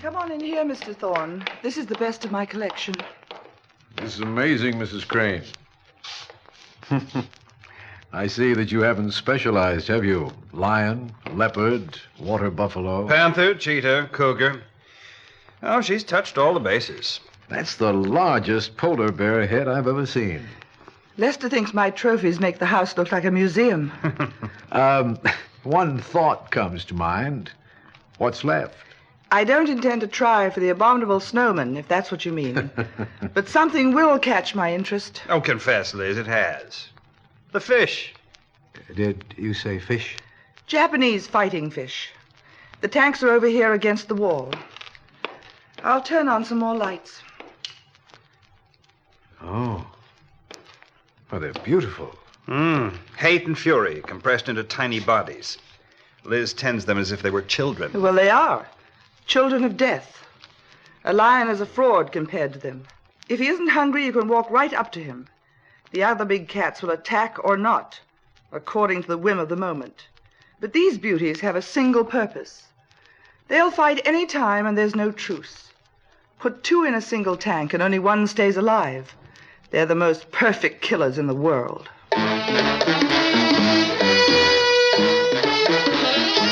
Come on in here, Mr. Thorne. This is the best of my collection. This is amazing, Mrs. Crane. I see that you haven't specialized, have you? Lion, leopard, water buffalo. Panther, cheetah, cougar. Oh, she's touched all the bases. That's the largest polar bear head I've ever seen. Lester thinks my trophies make the house look like a museum. One thought comes to mind. What's left? I don't intend to try for the abominable snowman, if that's what you mean. But something will catch my interest. Oh, confess, Liz, it has. The fish. Did you say fish? Japanese fighting fish. The tanks are over here against the wall. I'll turn on some more lights. Oh. Oh, they're beautiful. Hate and fury compressed into tiny bodies. Liz tends them as if they were children. Well, they are. Children of death. A lion is a fraud compared to them. If he isn't hungry, you can walk right up to him. The other big cats will attack or not, according to the whim of the moment. But these beauties have a single purpose. They'll fight any time, and there's no truce. Put two in a single tank, and only one stays alive. They're the most perfect killers in the world.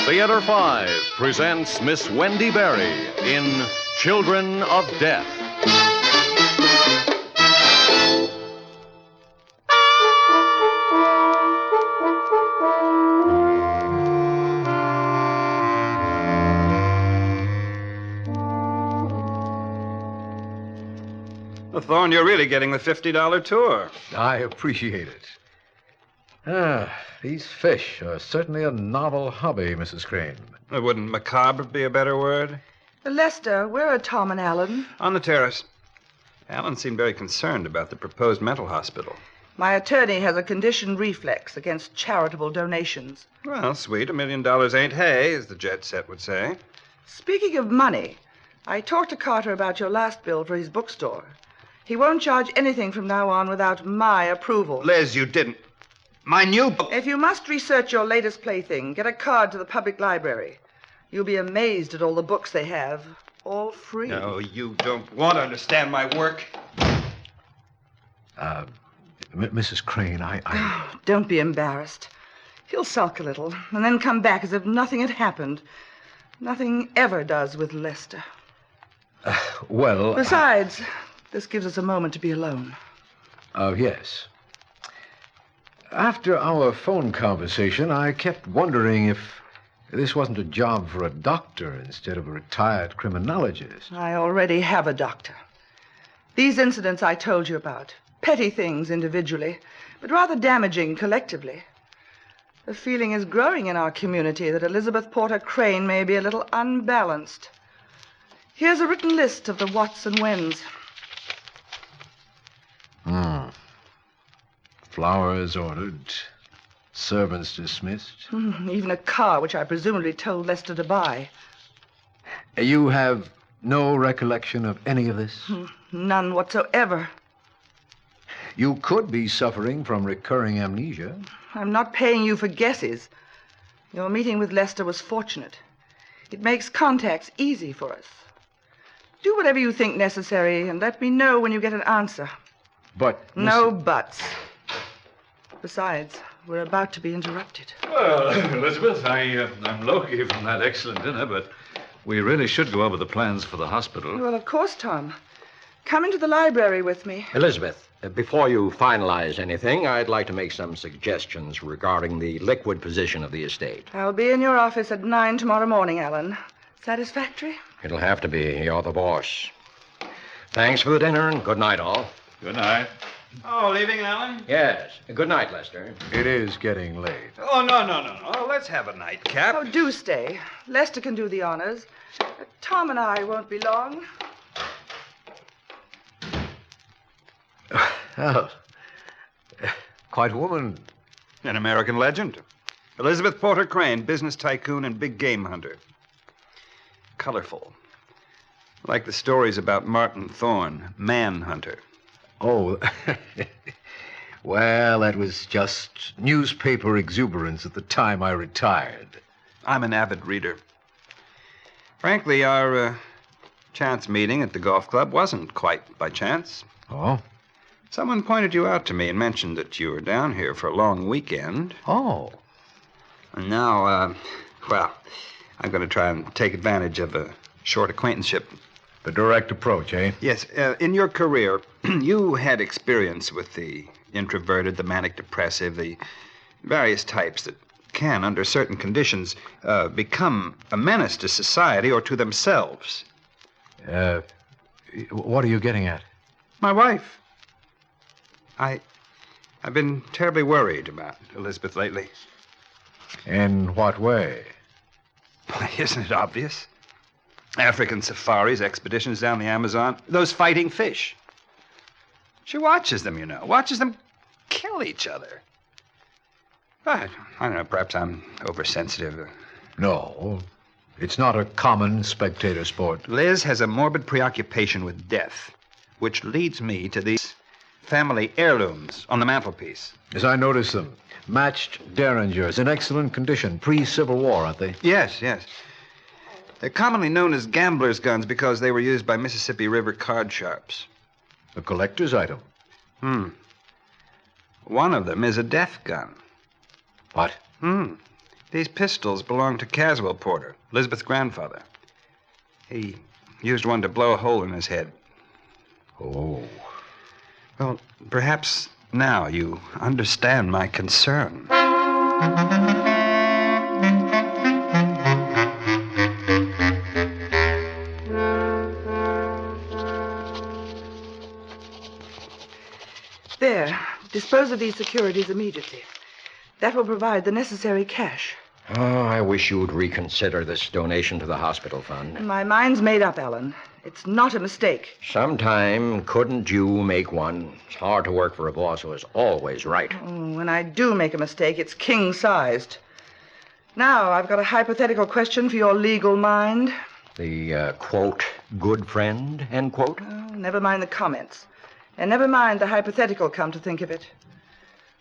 Theater 5 presents Miss Wendy Barrie in Children of Death. Well, Thorne, you're really getting the $50 tour. I appreciate it. These fish are certainly a novel hobby, Mrs. Crane. Wouldn't macabre be a better word? Lester, where are Tom and Alan? On the terrace. Alan seemed very concerned about the proposed mental hospital. My attorney has a conditioned reflex against charitable donations. Well, sweet, $1 million ain't hay, as the jet set would say. Speaking of money, I talked to Carter about your last bill for his bookstore. He won't charge anything from now on without my approval. Liz, you didn't. My new book. If you must research your latest plaything, get a card to the public library. You'll be amazed at all the books they have, all free. No, you don't want to understand my work. Mrs. Crane, Oh, don't be embarrassed. He'll sulk a little, and then come back as if nothing had happened. Nothing ever does with Lester. Well... Besides, this gives us a moment to be alone. Yes. After our phone conversation, I kept wondering if this wasn't a job for a doctor instead of a retired criminologist. I already have a doctor. These incidents I told you about, petty things individually, but rather damaging collectively. The feeling is growing in our community that Elizabeth Porter Crane may be a little unbalanced. Here's a written list of the whats and whens. Flowers ordered, servants dismissed. Even a car, which I presumably told Lester to buy. You have no recollection of any of this? None whatsoever. You could be suffering from recurring amnesia. I'm not paying you for guesses. Your meeting with Lester was fortunate. It makes contacts easy for us. Do whatever you think necessary and let me know when you get an answer. But... No buts. Besides, we're about to be interrupted. Well, Elizabeth, I'm low-key from that excellent dinner, but we really should go over the plans for the hospital. Well, of course, Tom. Come into the library with me. Elizabeth, before you finalize anything, I'd like to make some suggestions regarding the liquid position of the estate. I'll be in your office at 9 tomorrow morning, Alan. Satisfactory? It'll have to be. You're the boss. Thanks for the dinner, and good night, all. Good night. Oh, leaving, Alan? Yes. Good night, Lester. It is getting late. Oh, no. Let's have a nightcap. Oh, do stay. Lester can do the honors. Tom and I won't be long. Oh, quite a woman. An American legend. Elizabeth Porter Crane, business tycoon and big game hunter. Colorful. Like the stories about Martin Thorne, manhunter. Oh, well, that was just newspaper exuberance at the time I retired. I'm an avid reader. Frankly, our chance meeting at the golf club wasn't quite by chance. Oh? Someone pointed you out to me and mentioned that you were down here for a long weekend. Oh. And now, well, I'm going to try and take advantage of a short acquaintanceship. The direct approach, eh? Yes, in your career, you had experience with the introverted, the manic depressive, the various types that can, under certain conditions, become a menace to society or to themselves. What are you getting at? My wife. I've been terribly worried about Elizabeth lately. In what way? Why, isn't it obvious? African safaris, expeditions down the Amazon, those fighting fish. She watches them, watches them kill each other. But, I don't know, perhaps I'm oversensitive. No, it's not a common spectator sport. Liz has a morbid preoccupation with death, which leads me to these family heirlooms on the mantelpiece. As I notice them, matched derringers in excellent condition, pre-Civil War, aren't they? Yes. They're commonly known as gamblers' guns because they were used by Mississippi River card sharps. A collector's item. One of them is a death gun. What? These pistols belong to Caswell Porter, Elizabeth's grandfather. He used one to blow a hole in his head. Oh. Well, perhaps now you understand my concern. There. Dispose of these securities immediately. That will provide the necessary cash. Oh, I wish you'd reconsider this donation to the hospital fund. My mind's made up, Alan. It's not a mistake. Sometime, couldn't you make one? It's hard to work for a boss who is always right. When I do make a mistake, it's king-sized. Now, I've got a hypothetical question for your legal mind. The, quote, good friend, end quote? Oh, never mind the comments. And never mind the hypothetical, come to think of it.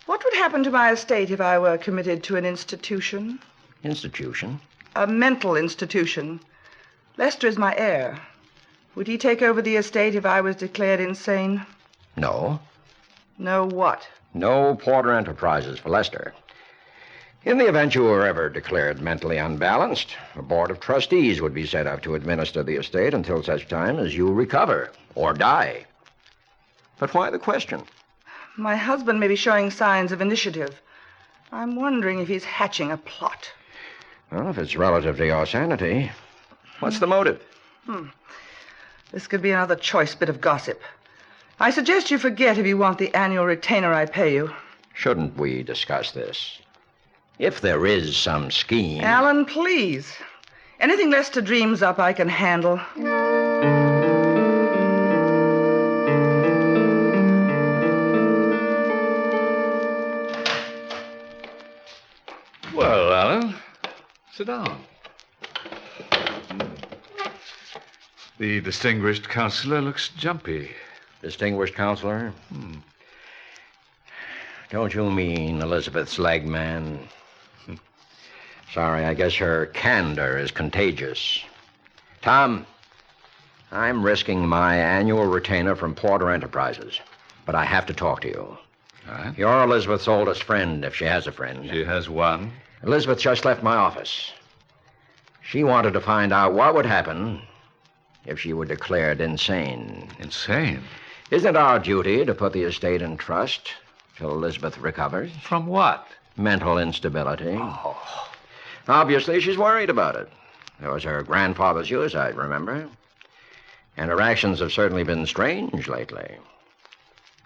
What would happen to my estate if I were committed to an institution? Institution? A mental institution. Lester is my heir. Would he take over the estate if I was declared insane? No. No what? No Porter Enterprises for Lester. In the event you were ever declared mentally unbalanced, a board of trustees would be set up to administer the estate until such time as you recover or die. But why the question? My husband may be showing signs of initiative. I'm wondering if he's hatching a plot. Well, if it's relative to your sanity, what's the motive? This could be another choice bit of gossip. I suggest you forget if you want the annual retainer I pay you. Shouldn't we discuss this? If there is some scheme... Alan, please. Anything Lester dreams up, I can handle. Well, Alan, sit down. The distinguished counselor looks jumpy. Distinguished counselor? Don't you mean Elizabeth's leg man? Sorry, I guess her candor is contagious. Tom, I'm risking my annual retainer from Porter Enterprises, but I have to talk to you. All right. You're Elizabeth's oldest friend, if she has a friend. She has one. Elizabeth just left my office. She wanted to find out what would happen if she were declared insane. Insane? Isn't it our duty to put the estate in trust till Elizabeth recovers? From what? Mental instability. Oh. Obviously, she's worried about it. There was her grandfather's suicide, remember? And her actions have certainly been strange lately.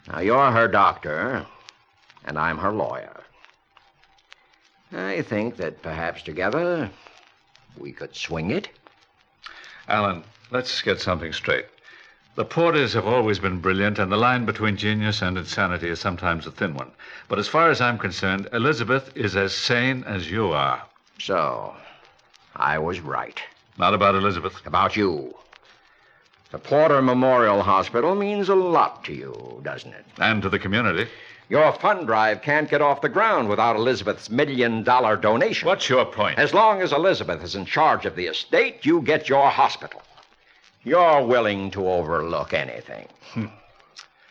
Now, you're her doctor, and I'm her lawyer. I think that perhaps together we could swing it. Alan, let's get something straight. The Porters have always been brilliant, and the line between genius and insanity is sometimes a thin one. But as far as I'm concerned, Elizabeth is as sane as you are. So, I was right. Not about Elizabeth. About you. The Porter Memorial Hospital means a lot to you, doesn't it? And to the community. Your fund drive can't get off the ground without Elizabeth's $1 million donation. What's your point? As long as Elizabeth is in charge of the estate, you get your hospital. You're willing to overlook anything.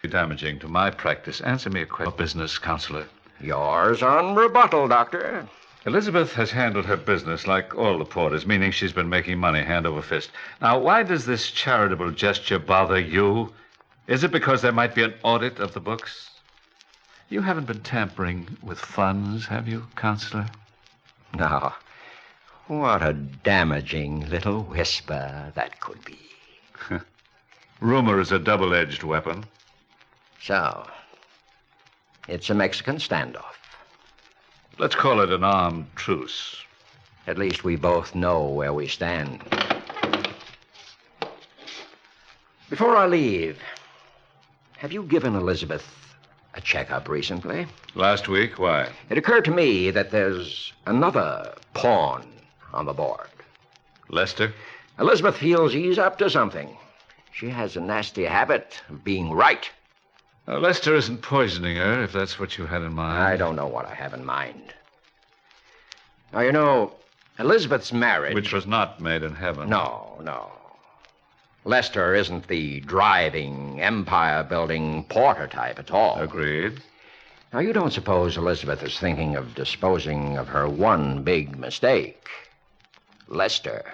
Damaging to my practice. Answer me a question. Business, counselor. Yours on rebuttal, Doctor. Elizabeth has handled her business like all the porters, meaning she's been making money hand over fist. Now, why does this charitable gesture bother you? Is it because there might be an audit of the books? You haven't been tampering with funds, have you, counselor? Now, what a damaging little whisper that could be. Rumor is a double-edged weapon. So, it's a Mexican standoff. Let's call it an armed truce. At least we both know where we stand. Before I leave, have you given Elizabeth a checkup recently? Last week, why? It occurred to me that there's another pawn on the board. Lester? Elizabeth feels he's up to something. She has a nasty habit of being right. Lester isn't poisoning her, if that's what you had in mind. I don't know what I have in mind. Now, you know, Elizabeth's marriage... Which was not made in heaven. No. Lester isn't the driving, empire-building porter type at all. Agreed. Now, you don't suppose Elizabeth is thinking of disposing of her one big mistake, Lester?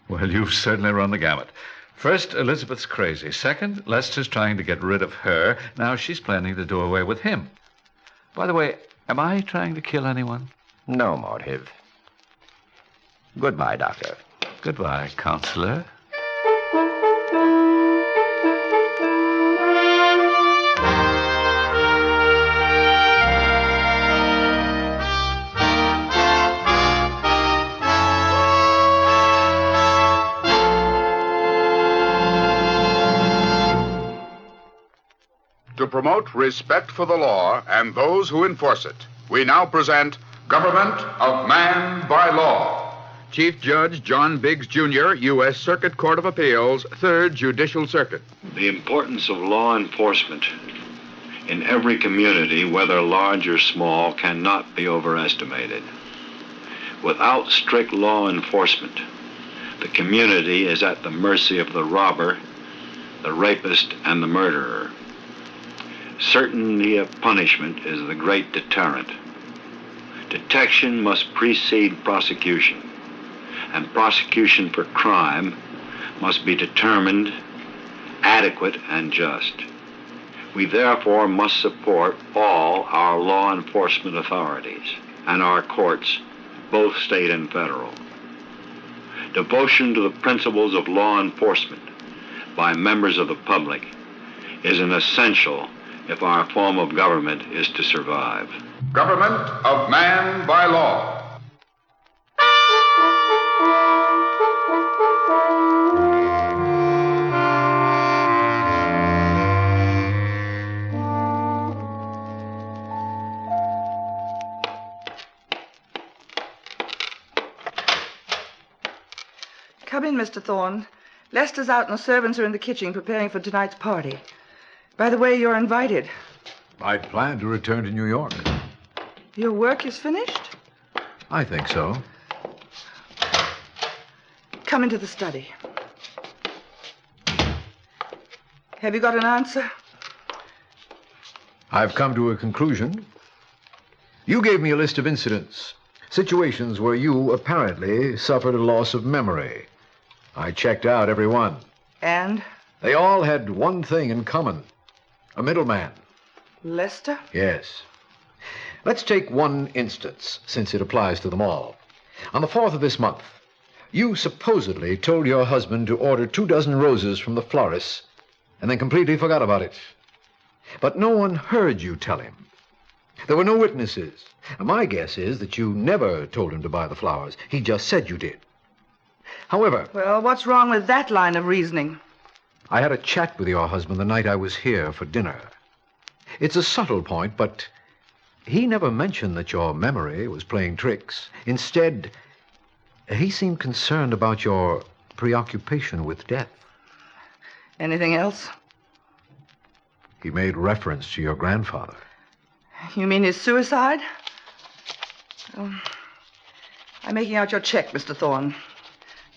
Well, you've certainly run the gamut. First, Elizabeth's crazy. Second, Lester's trying to get rid of her. Now she's planning to do away with him. By the way, am I trying to kill anyone? No motive. Goodbye, Doctor. Goodbye, counselor. To promote respect for the law and those who enforce it, we now present Government of Man by Law. Chief Judge John Biggs, Jr., U.S. Circuit Court of Appeals, 3rd Judicial Circuit. The importance of law enforcement in every community, whether large or small, cannot be overestimated. Without strict law enforcement, the community is at the mercy of the robber, the rapist, and the murderer. Certainty of punishment is the great deterrent. Detection must precede prosecution, and prosecution for crime must be determined, adequate, and just. We therefore must support all our law enforcement authorities and our courts, both state and federal. Devotion to the principles of law enforcement by members of the public is an essential if our form of government is to survive. Government of Man by Law. Come in, Mr. Thorne. Lester's out and the servants are in the kitchen preparing for tonight's party. By the way, you're invited. I'd planned to return to New York. Your work is finished? I think so. Come into the study. Have you got an answer? I've come to a conclusion. You gave me a list of incidents, situations where you apparently suffered a loss of memory. I checked out every one. And? They all had one thing in common. A middleman. Lester? Yes. Let's take one instance, since it applies to them all. On the 4th of this month, you supposedly told your husband to order 24 roses from the florist and then completely forgot about it. But no one heard you tell him. There were no witnesses. And my guess is that you never told him to buy the flowers. He just said you did. However... Well, what's wrong with that line of reasoning? I had a chat with your husband the night I was here for dinner. It's a subtle point, but he never mentioned that your memory was playing tricks. Instead, he seemed concerned about your preoccupation with death. Anything else? He made reference to your grandfather. You mean his suicide? I'm making out your check, Mr. Thorne.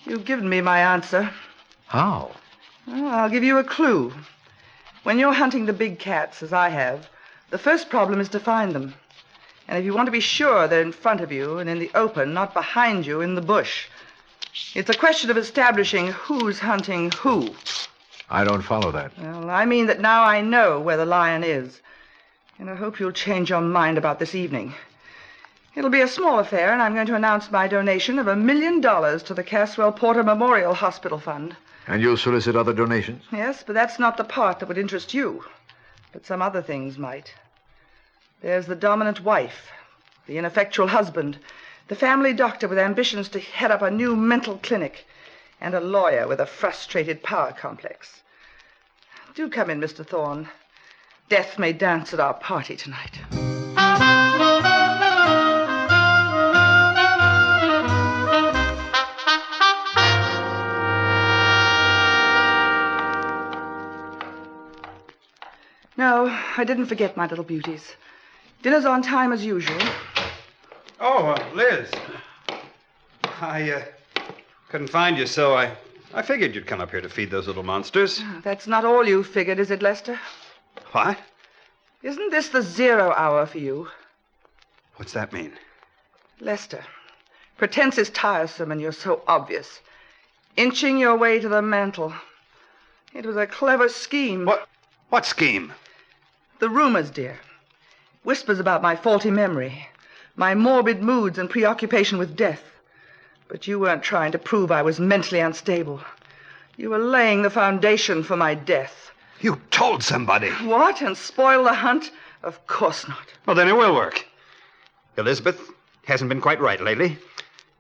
You've given me my answer. How? Well, I'll give you a clue. When you're hunting the big cats, as I have, the first problem is to find them. And if you want to be sure they're in front of you and in the open, not behind you in the bush, it's a question of establishing who's hunting who. I don't follow that. Well, I mean that now I know where the lion is. And I hope you'll change your mind about this evening. It'll be a small affair, and I'm going to announce my donation of $1 million to the Caswell Porter Memorial Hospital Fund. And you'll solicit other donations? Yes, but that's not the part that would interest you. But some other things might. There's the dominant wife, the ineffectual husband, the family doctor with ambitions to head up a new mental clinic, and a lawyer with a frustrated power complex. Do come in, Mr. Thorne. Death may dance at our party tonight. No, I didn't forget my little beauties. Dinner's on time as usual. Oh, Liz. I couldn't find you, so I figured you'd come up here to feed those little monsters. That's not all you figured, is it, Lester? What? Isn't this the 0 hour for you? What's that mean? Lester, pretense is tiresome and you're so obvious. Inching your way to the mantel. It was a clever scheme. What scheme? The rumors, dear. Whispers about my faulty memory, my morbid moods and preoccupation with death. But you weren't trying to prove I was mentally unstable. You were laying the foundation for my death. You told somebody. What? And spoil the hunt? Of course not. Well, then it will work. Elizabeth hasn't been quite right lately.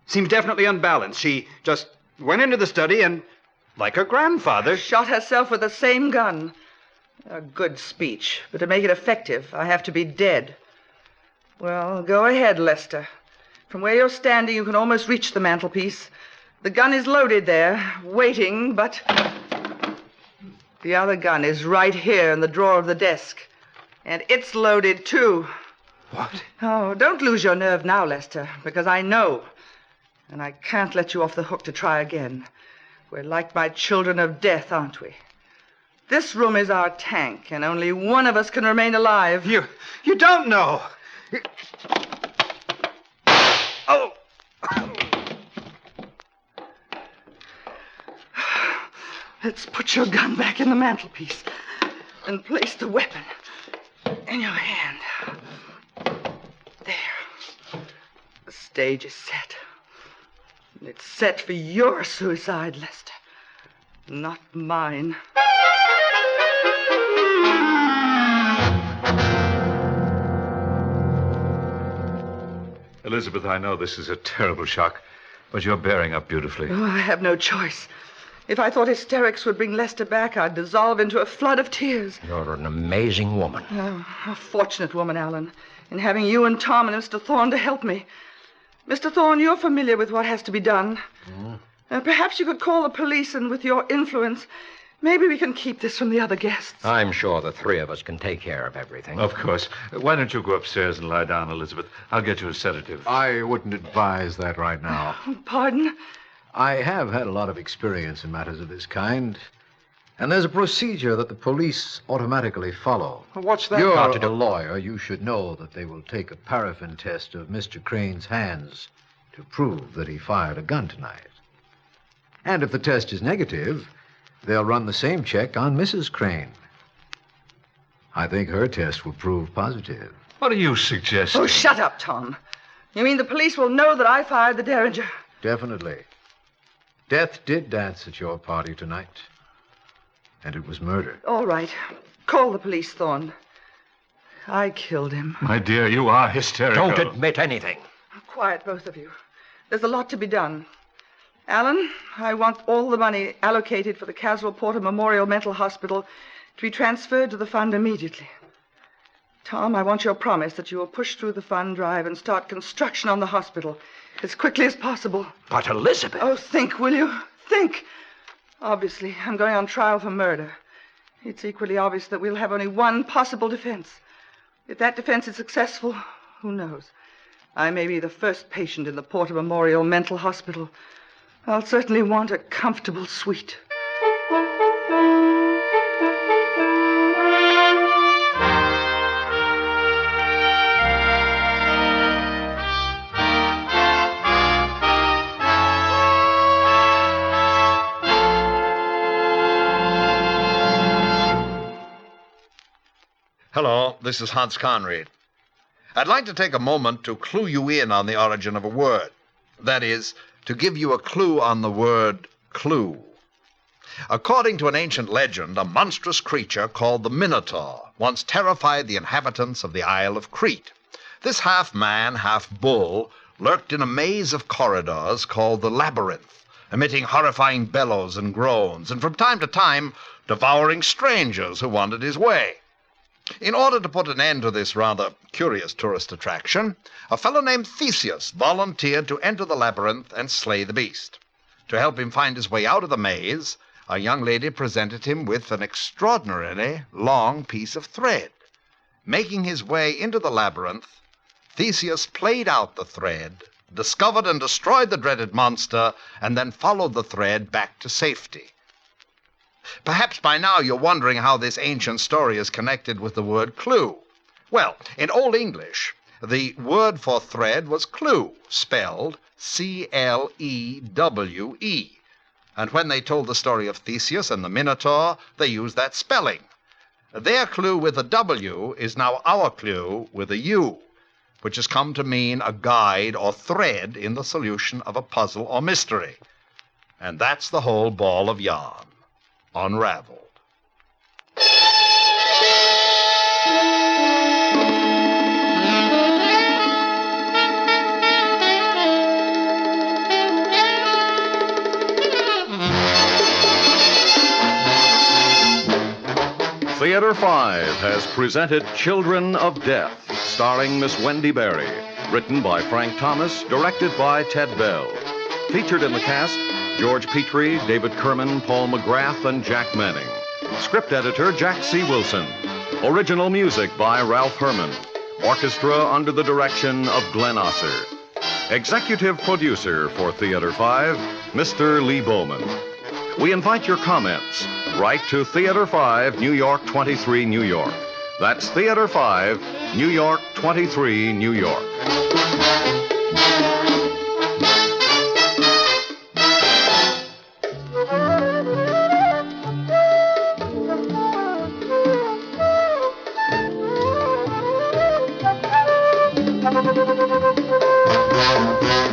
Seems definitely unbalanced. She just went into the study and, like her grandfather... Shot herself with the same gun. A good speech, but to make it effective, I have to be dead. Well, go ahead, Lester. From where you're standing, you can almost reach the mantelpiece. The gun is loaded there, waiting, but... The other gun is right here in the drawer of the desk. And it's loaded, too. What? Oh, don't lose your nerve now, Lester, because I know. And I can't let you off the hook to try again. We're like my children of death, aren't we? This room is our tank, and only one of us can remain alive. You don't know. Oh! Let's put your gun back in the mantelpiece and place the weapon in your hand. There. The stage is set. And it's set for your suicide, Lester, not mine. Elizabeth, I know this is a terrible shock, but you're bearing up beautifully. Oh, I have no choice. If I thought hysterics would bring Lester back, I'd dissolve into a flood of tears. You're an amazing woman. Oh, a fortunate woman, Alan, in having you and Tom and Mr. Thorne to help me. Mr. Thorne, you're familiar with what has to be done. Perhaps you could call the police, and with your influence, maybe we can keep this from the other guests. I'm sure the three of us can take care of everything. Of course. Why don't you go upstairs and lie down, Elizabeth? I'll get you a sedative. I wouldn't advise that right now. Pardon? I have had a lot of experience in matters of this kind. And there's a procedure that the police automatically follow. What's that? You're a lawyer. You should know that they will take a paraffin test of Mr. Crane's hands to prove that he fired a gun tonight. And if the test is negative, they'll run the same check on Mrs. Crane. I think her test will prove positive. What are you suggesting? Oh, shut up, Tom. You mean the police will know that I fired the Derringer? Definitely. Death did dance at your party tonight. And it was murder. All right. Call the police, Thorne. I killed him. My dear, you are hysterical. Don't admit anything. Quiet, both of you. There's a lot to be done. Alan, I want all the money allocated for the Caswell Porter Memorial Mental Hospital to be transferred to the fund immediately. Tom, I want your promise that you will push through the fund drive and start construction on the hospital as quickly as possible. But Elizabeth... Oh, think, will you? Think. Obviously, I'm going on trial for murder. It's equally obvious that we'll have only one possible defense. If that defense is successful, who knows? I may be the first patient in the Porter Memorial Mental Hospital. I'll certainly want a comfortable suite. Hello, this is Hans Conried. I'd like to take a moment to clue you in on the origin of a word. That is, to give you a clue on the word clue. According to an ancient legend, a monstrous creature called the Minotaur once terrified the inhabitants of the Isle of Crete. This half-man, half-bull lurked in a maze of corridors called the Labyrinth, emitting horrifying bellows and groans, and from time to time devouring strangers who wandered his way. In order to put an end to this rather curious tourist attraction, a fellow named Theseus volunteered to enter the labyrinth and slay the beast. To help him find his way out of the maze, a young lady presented him with an extraordinarily long piece of thread. Making his way into the labyrinth, Theseus played out the thread, discovered and destroyed the dreaded monster, and then followed the thread back to safety. Perhaps by now you're wondering how this ancient story is connected with the word clue. Well, in Old English, the word for thread was clue, spelled C-L-E-W-E. And when they told the story of Theseus and the Minotaur, they used that spelling. Their clue with a W is now our clue with a U, which has come to mean a guide or thread in the solution of a puzzle or mystery. And that's the whole ball of yarn. Unraveled. Theater 5 has presented Children of Death, starring Miss Wendy Barrie, written by Frank Thomas, directed by Ted Bell. Featured in the cast, George Petrie, David Kerman, Paul McGrath, and Jack Manning. Script editor, Jack C. Wilson. Original music by Ralph Herman. Orchestra under the direction of Glenn Osser. Executive producer for Theater 5, Mr. Lee Bowman. We invite your comments. Write to Theater 5, New York 23, New York. That's Theater 5, New York 23, New York.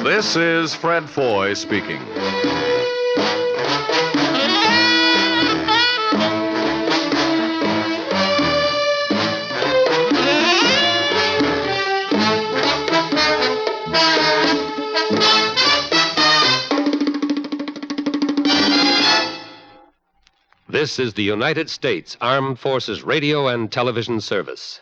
This is Fred Foy speaking. This is the United States Armed Forces Radio and Television Service.